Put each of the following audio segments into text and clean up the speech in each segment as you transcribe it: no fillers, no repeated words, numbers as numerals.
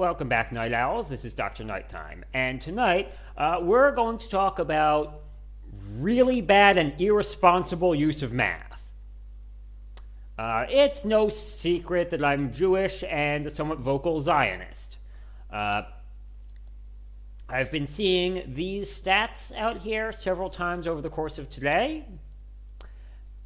Welcome back, Night Owls. This is Dr. Nighttime. And tonight, we're going to talk about really bad and irresponsible use of math. It's no secret that I'm Jewish and a somewhat vocal Zionist. I've been seeing these stats out here several times over the course of today,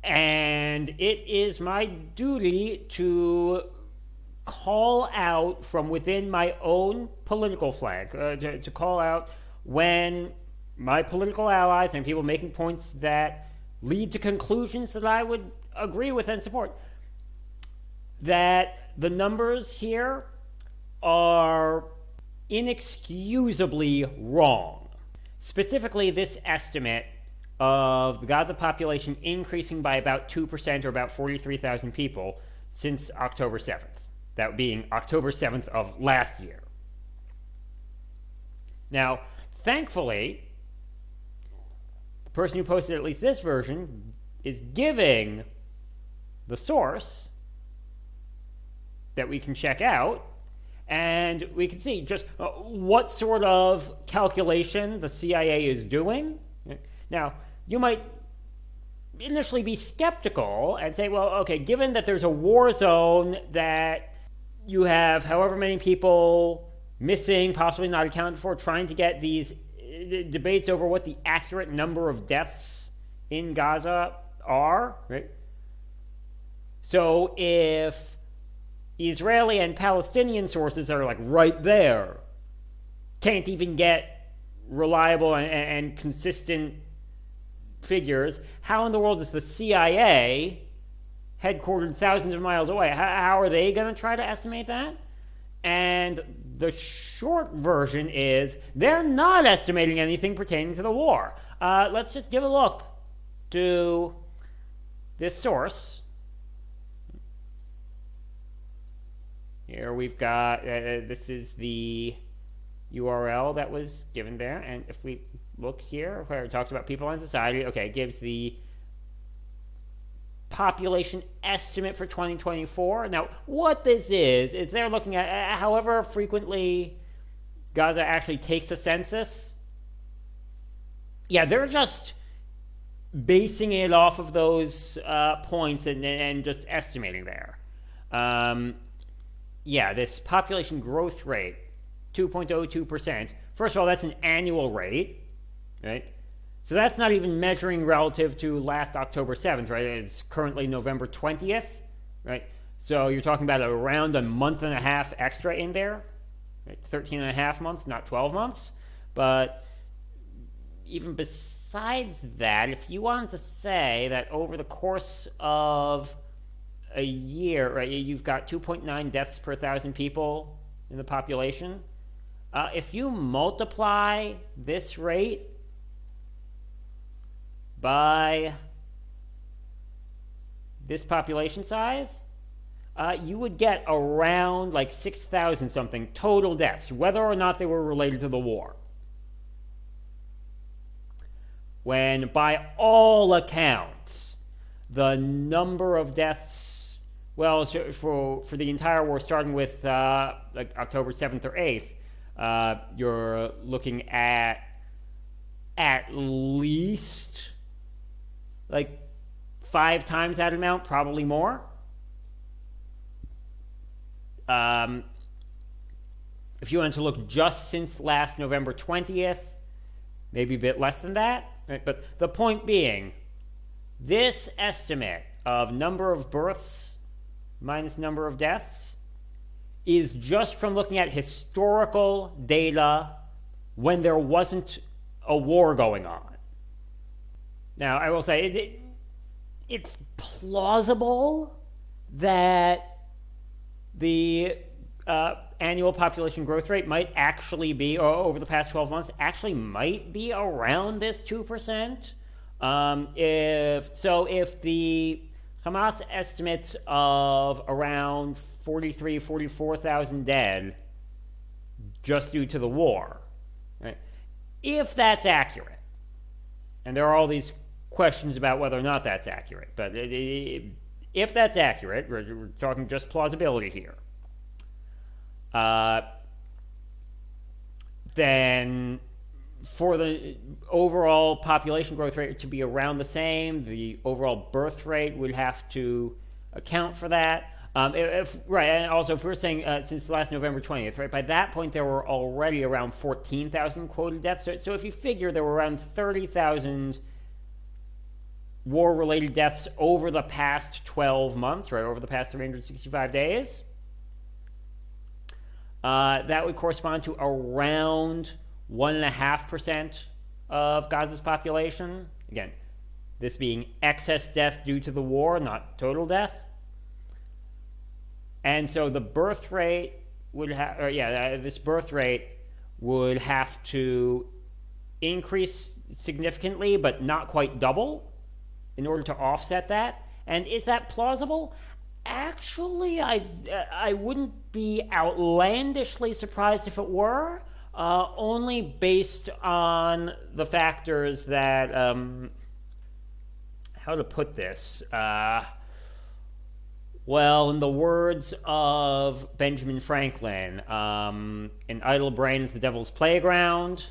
and it is my duty to call out from within my own political flank, to call out when my political allies and people making points that lead to conclusions that I would agree with and support, that the numbers here are inexcusably wrong. Specifically, this estimate of the Gaza population increasing by about 2% or about 43,000 people since October 7th. That being October 7th of last year. Now, thankfully, the person who posted at least this version is giving the source that we can check out, and we can see just what sort of calculation the CIA is doing. Now, you might initially be skeptical and say, well, okay, given that there's a war zone, that you have however many people missing, possibly not accounted for, trying to get these debates over what the accurate number of deaths in Gaza are, right? So if Israeli and Palestinian sources are like right there, can't even get reliable and consistent figures, how in the world is the CIA, headquartered thousands of miles away, how are they going to try to estimate that? And the short version is they're not estimating anything pertaining to the war. Let's just give a look to this source. Here we've got, this is the URL that was given there. And if we look here, where it talks about people and society, okay, it gives the population estimate for 2024. Now, what this is they're looking at however frequently Gaza actually takes a census. Yeah, they're just basing it off of those points and just estimating there. Yeah, this population growth rate, 2.02%. First of all, that's an annual rate, right? So that's not even measuring relative to last October 7th, right? It's currently November 20th, right? So you're talking about around a month and a half extra in there, right? 13 and a half months, not 12 months. But even besides that, if you wanted to say that over the course of a year, right, you've got 2.9 deaths per 1,000 people in the population. If you multiply this rate by this population size, you would get around like 6,000 something total deaths, whether or not they were related to the war. When by all accounts, the number of deaths, well, for the entire war, starting with like October 7th or 8th, you're looking at least like 5 times that amount, probably more. If you wanted to look just since last November 20th, maybe a bit less than that. Right? But the point being, this estimate of number of births minus number of deaths is just from looking at historical data when there wasn't a war going on. Now, I will say, it's plausible that the annual population growth rate might actually be, or over the past 12 months, actually might be around this 2%. If the Hamas estimates of around 44,000 dead just due to the war, right? If that's accurate, and there are all these questions about whether or not that's accurate, but if that's accurate, we're talking just plausibility here, then for the overall population growth rate to be around the same, the overall birth rate would have to account for that. Right, and also if we're saying since last November 20th, right, by that point there were already around 14,000 quoted deaths. So if you figure there were around 30,000 war-related deaths over the past 12 months, right, over the past 365 days, that would correspond to around 1.5% of Gaza's population. Again, this being excess death due to the war, not total death. And so the birth rate would this birth rate would have to increase significantly, but not quite double, in order to offset that. And is that plausible? Actually, I wouldn't be outlandishly surprised if it were, only based on the factors that, how to put this, well, in the words of Benjamin Franklin, an idle brain is the devil's playground.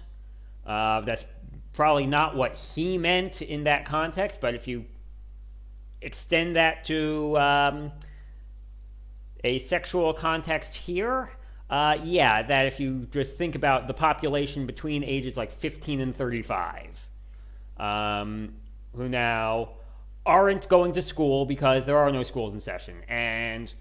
That's probably not what he meant in that context, but if you extend that to a sexual context here, that if you just think about the population between ages like 15 and 35, who now aren't going to school because there are no schools in session, and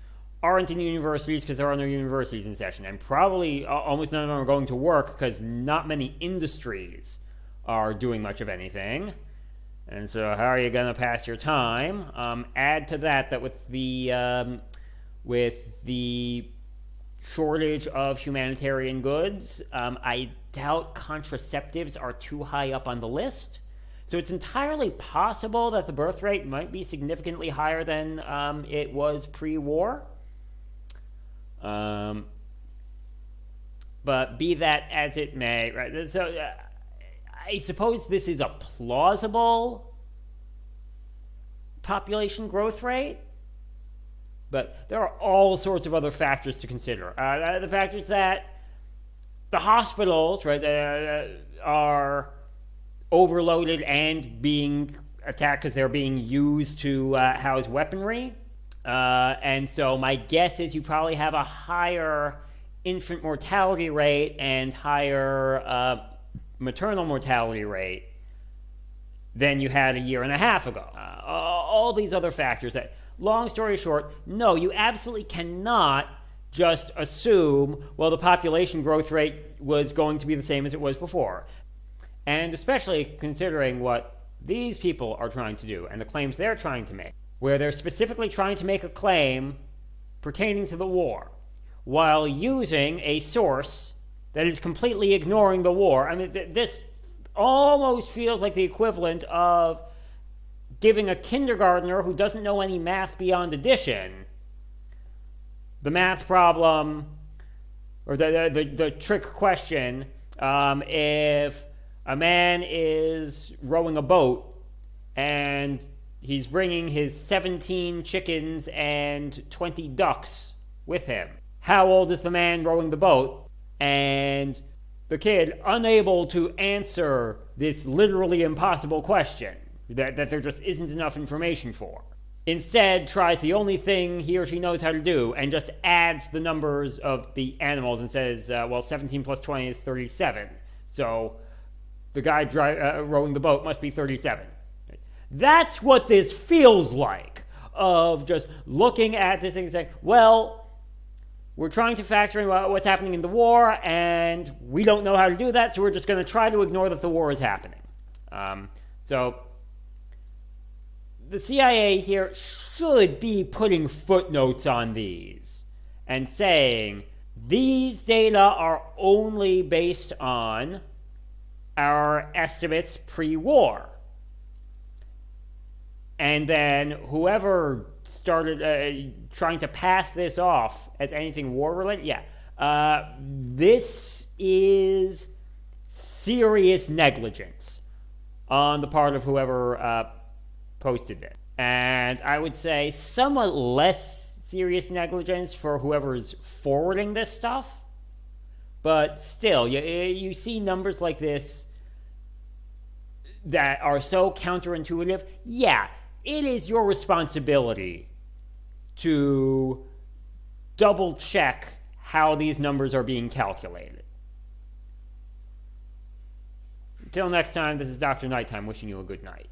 aren't in universities because there are no universities in session, and probably almost none of them are going to work because not many industries are doing much of anything. And so how are you going to pass your time? Add to that with the shortage of humanitarian goods, I doubt contraceptives are too high up on the list. So it's entirely possible that the birth rate might be significantly higher than it was pre-war. But be that as it may, right? So I suppose this is a plausible population growth rate, but there are all sorts of other factors to consider. The factors that the hospitals, right, are overloaded and being attacked because they're being used to house weaponry. And so my guess is you probably have a higher infant mortality rate and higher maternal mortality rate than you had a year and a half ago. All these other factors that, long story short, no, you absolutely cannot just assume, well, the population growth rate was going to be the same as it was before. And especially considering what these people are trying to do and the claims they're trying to make, where they're specifically trying to make a claim pertaining to the war while using a source that is completely ignoring the war. I mean, this almost feels like the equivalent of giving a kindergartner who doesn't know any math beyond addition the math problem or the trick question, if a man is rowing a boat and he's bringing his 17 chickens and 20 ducks with him. How old is the man rowing the boat? And the kid, unable to answer this literally impossible question that there just isn't enough information for, instead tries the only thing he or she knows how to do and just adds the numbers of the animals and says, 17 plus 20 is 37. So the guy rowing the boat must be 37. That's what this feels like, of just looking at this thing and saying, well, we're trying to factor in what's happening in the war, and we don't know how to do that, so we're just going to try to ignore that the war is happening. So the CIA here should be putting footnotes on these and saying, these data are only based on our estimates pre-war. And then whoever started trying to pass this off as anything war-related, this is serious negligence on the part of whoever posted it. And I would say somewhat less serious negligence for whoever's forwarding this stuff, But still, you see numbers like this that are so counterintuitive. Yeah, it is your responsibility to double check how these numbers are being calculated. Until next time, this is Dr. Nighttime wishing you a good night.